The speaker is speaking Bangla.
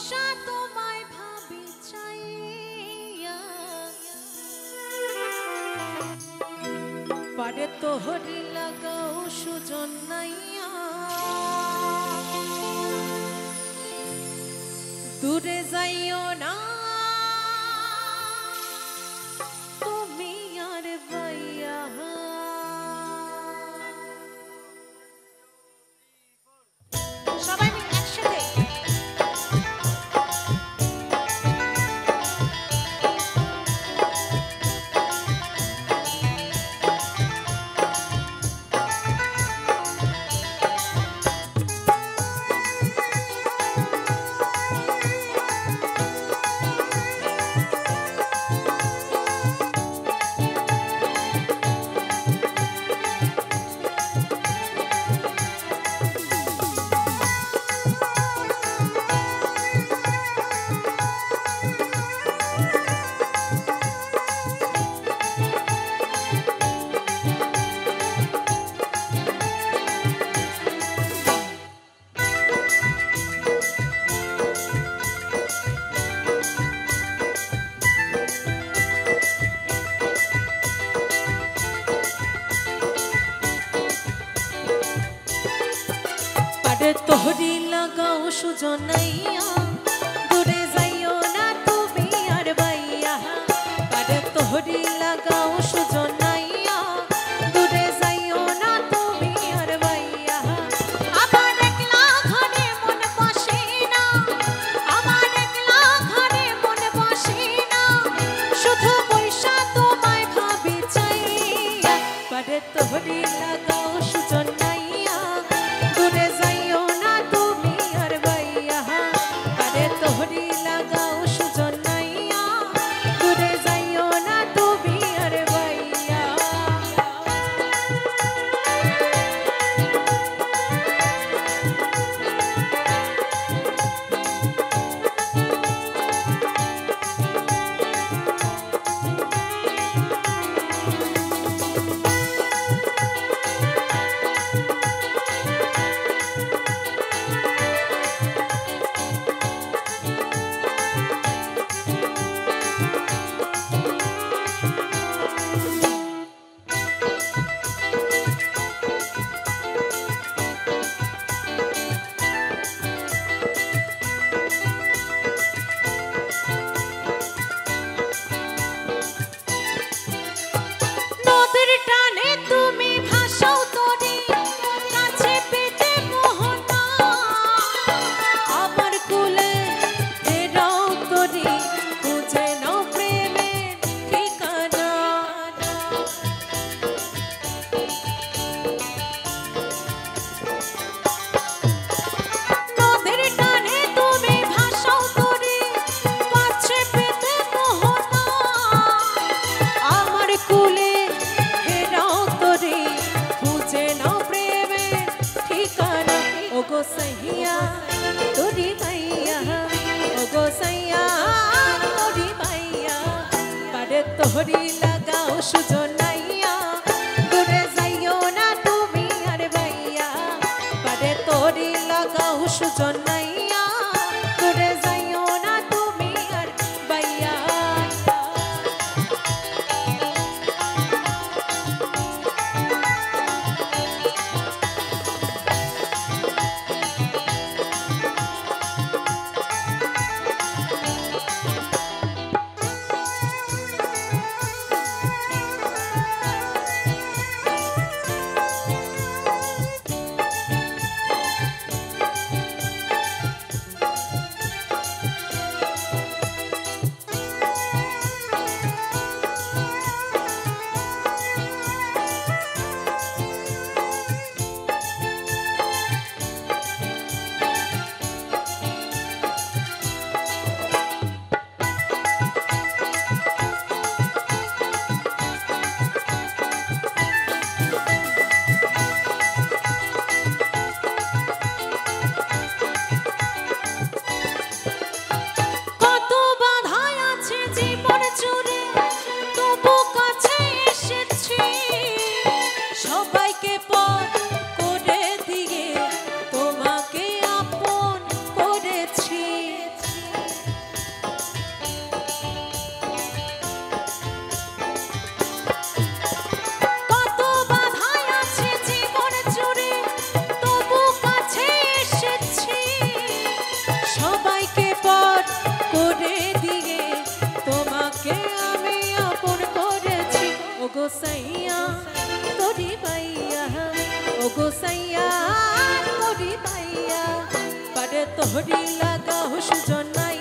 বৈশা তোমায় ভাবি চাইয়া পারে তোহরি লাগাও সুজন নাইয়া দূরে যাইও না তুমি আর বাইয়া সবাই মিলে একসাথে তোহরি লাগাও সুজন নাইয়া দূরে যাইও না তুমি আর বাইয়া পারে তোহরি লাগাও সুজন নাইয়া দূরে যাইও না তুমি আর বাইয়া আমার একলা ঘরে মন বসে না আমার একলা ঘরে মন বসে না শুধু বৈশা তোমায় ভাবি চাইয়া পারে তোহরি লাগাও সুজন নাইয়া দূরে যাইও না তুমি আর বাইয়া পারে তোহরি লাগাও সুজন নাইয়া দূরে যাইও না তুমি আর বাইয়া सैया तोरी भैया ओ गो सैया तोरी भैया पारे तोहरी लगाओ सुজন नाइया दूरे जाइयो ना तुमी आर भैया पारे तोहरी लगाओ सुজন नाइया दूरे जाइयो ना तुमी आर भैया সাইয়া তোরি পাইয়া ও গো সাইয়া তোরি পাইয়া পারে তোহরি লাগাও সুজন নাই